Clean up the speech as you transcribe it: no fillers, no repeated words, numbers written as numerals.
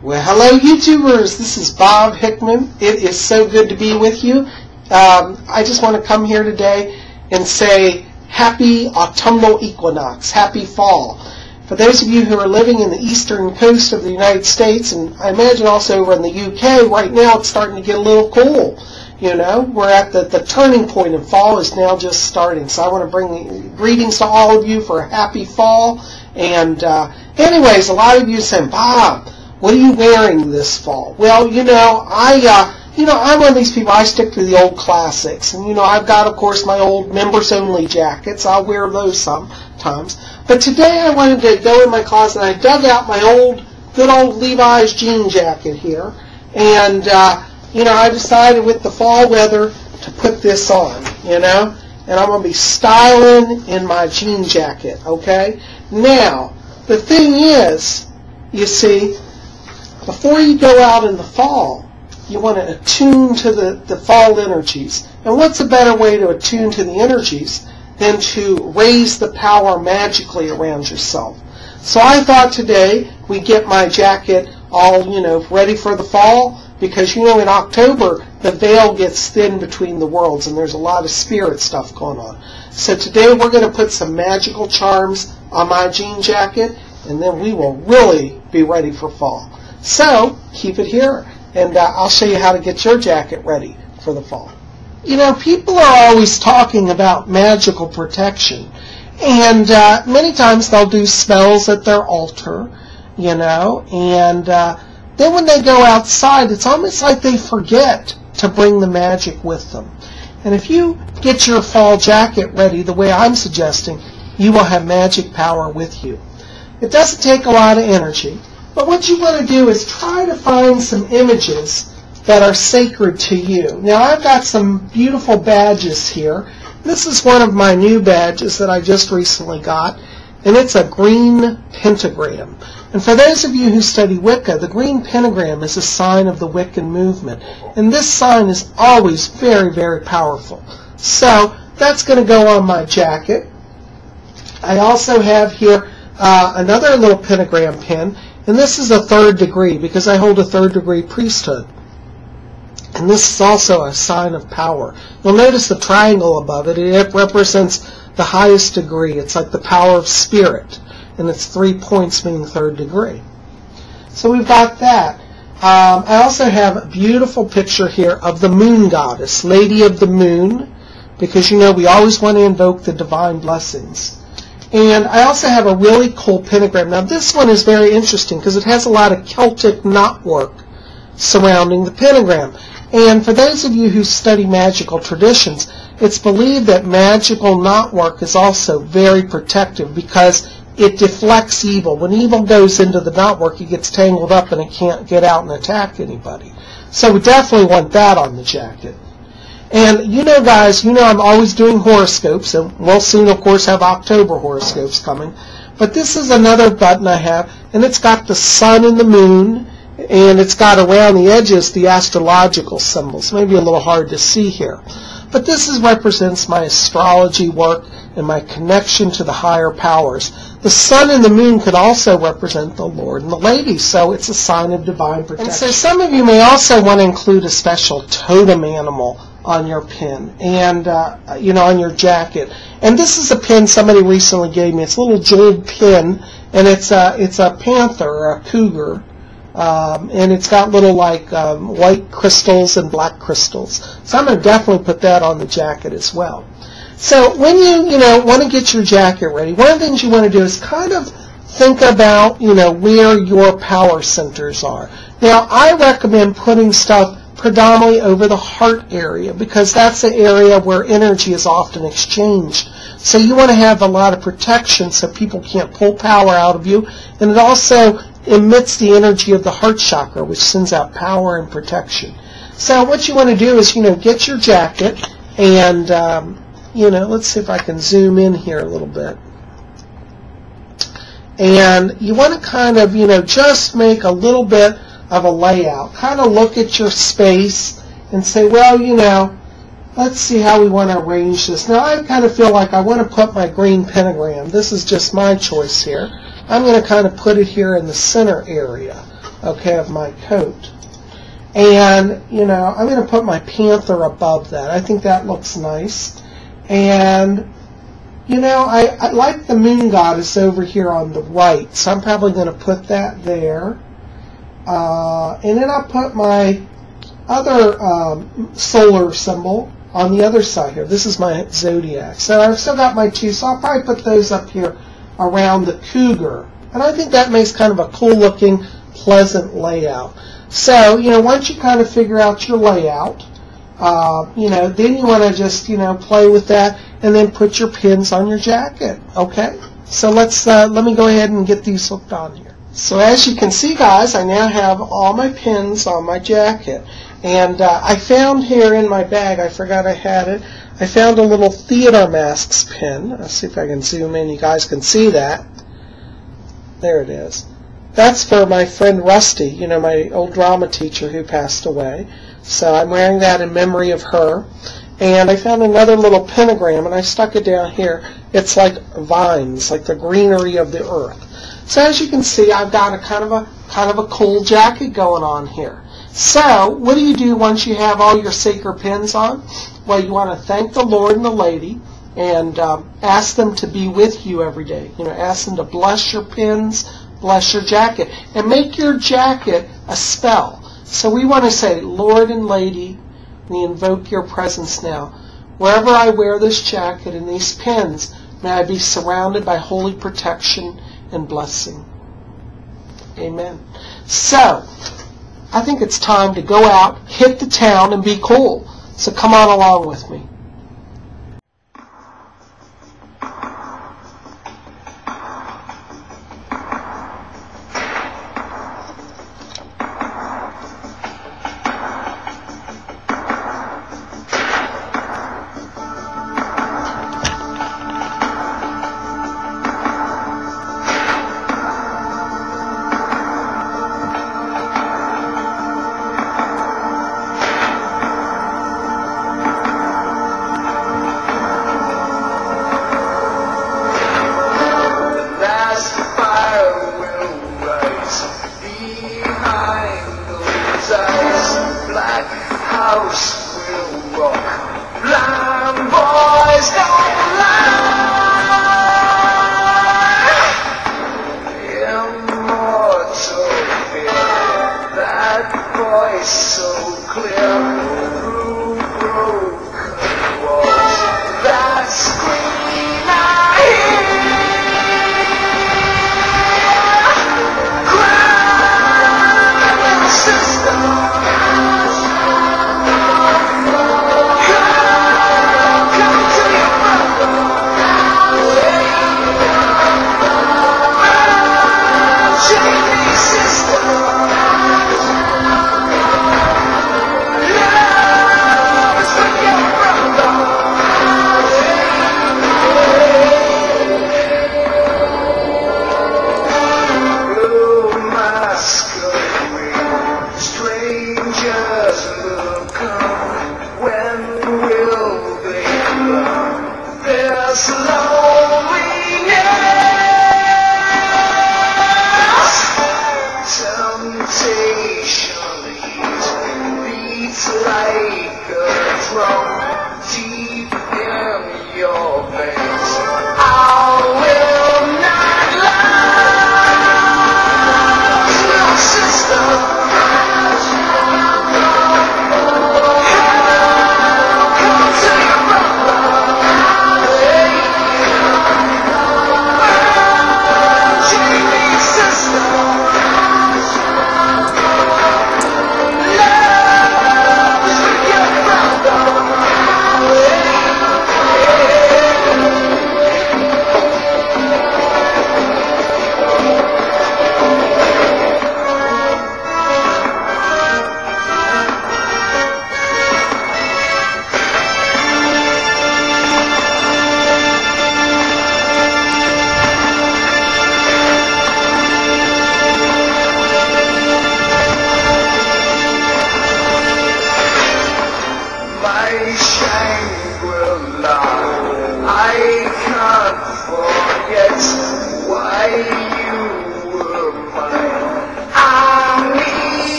Well, hello YouTubers, this is Bob Hickman. It is so good to be with you. I just want to come here today and say happy autumnal equinox, happy fall. For those of you who are living in the eastern coast of the United States, and I imagine also over in the UK, right now it's starting to get a little cool. You know, we're at the turning point of fall is now just starting. So I want to bring greetings to all of you for a happy fall. And anyways, a lot of you are saying, Bob, what are you wearing this fall? Well, I'm one of these people. I stick to the old classics, and I've got, of course, my old members-only jackets. I'll wear those sometimes. But today I wanted to go in my closet, and I dug out my good old Levi's jean jacket here, and I decided with the fall weather to put this on, and I'm going to be styling in my jean jacket. Okay. Now the thing is, you see, before you go out in the fall, you want to attune to the fall energies. And what's a better way to attune to the energies than to raise the power magically around yourself? So I thought today we'd get my jacket all, ready for the fall, because, in October, the veil gets thin between the worlds, and there's a lot of spirit stuff going on. So today we're going to put some magical charms on my jean jacket, and then we will really be ready for fall. So keep it here, and I'll show you how to get your jacket ready for the fall. People are always talking about magical protection, and many times they'll do spells at their altar, and then when they go outside, it's almost like they forget to bring the magic with them. And if you get your fall jacket ready the way I'm suggesting, you will have magic power with you. It doesn't take a lot of energy. But what you want to do is try to find some images that are sacred to you. Now, I've got some beautiful badges here. This is one of my new badges that I just recently got, and it's a green pentagram. And for those of you who study Wicca, the green pentagram is a sign of the Wiccan movement. And this sign is always very, very powerful. So that's going to go on my jacket. I also have here another little pentagram pin. And this is a 3rd degree because I hold a 3rd degree priesthood. And this is also a sign of power. You'll notice the triangle above it. It represents the highest degree. It's like the power of spirit. And it's 3 points meaning 3rd degree. So we've got that. I also have a beautiful picture here of the moon goddess, Lady of the Moon, because we always want to invoke the divine blessings. And I also have a really cool pentagram. Now this one is very interesting because it has a lot of Celtic knotwork surrounding the pentagram. And for those of you who study magical traditions, it's believed that magical knotwork is also very protective because it deflects evil. When evil goes into the knotwork, it gets tangled up and it can't get out and attack anybody. So we definitely want that on the jacket. And guys, I'm always doing horoscopes, and we'll soon, of course, have October horoscopes coming. But this is another button I have, and it's got the sun and the moon, and it's got around the edges the astrological symbols. Maybe a little hard to see here. But this represents my astrology work and my connection to the higher powers. The sun and the moon could also represent the Lord and the Lady, so it's a sign of divine protection. And so some of you may also want to include a special totem animal on your pin and on your jacket. And this is a pin somebody recently gave me. It's a little jeweled pin, and it's a panther or a cougar, and it's got little white crystals and black crystals. So I'm going to definitely put that on the jacket as well. So when you want to get your jacket ready, one of the things you want to do is kind of think about where your power centers are. Now I recommend putting stuff predominantly over the heart area because that's the area where energy is often exchanged. So you want to have a lot of protection so people can't pull power out of you, and it also emits the energy of the heart chakra, which sends out power and protection. So what you want to do is get your jacket and let's see if I can zoom in here a little bit. And you want to kind of just make a little bit of a layout. Kind of look at your space and say, well, let's see how we want to arrange this. Now, I kind of feel like I want to put my green pentagram. This is just my choice here. I'm going to kind of put it here in the center area. okay, of my coat. And, you know, I'm going to put my panther above that. I think that looks nice. And, you know, I like the moon goddess over here on the right, so I'm probably going to put that there. And then I'll put my other solar symbol on the other side here. This is my zodiac. So I've still got my two, so I'll probably put those up here around the cougar. And I think that makes kind of a cool looking, pleasant layout. So, you know, once you kind of figure out your layout, you know, then you want to just, you know, play with that and then put your pins on your jacket. Okay? So let me go ahead and get these hooked on here. So as you can see, guys, I now have all my pins on my jacket. And I found here in my bag, I forgot I had it, I found a little theater masks pin. Let's see if I can zoom in. You guys can see that. There it is. That's for my friend Rusty, you know, my old drama teacher who passed away. So I'm wearing that in memory of her. And I found another little pentagram, and I stuck it down here. It's like vines, like the greenery of the earth. So as you can see, I've got a kind of a cool jacket going on here. So what do you do once you have all your sacred pins on? Well, you want to thank the Lord and the Lady and ask them to be with you every day. You know, ask them to bless your pins, bless your jacket, and make your jacket a spell. So we want to say, Lord and Lady, we invoke your presence now. Wherever I wear this jacket and these pins, may I be surrounded by holy protection and blessing. Amen. So, I think it's time to go out, hit the town, and be cool. So come on along with me. House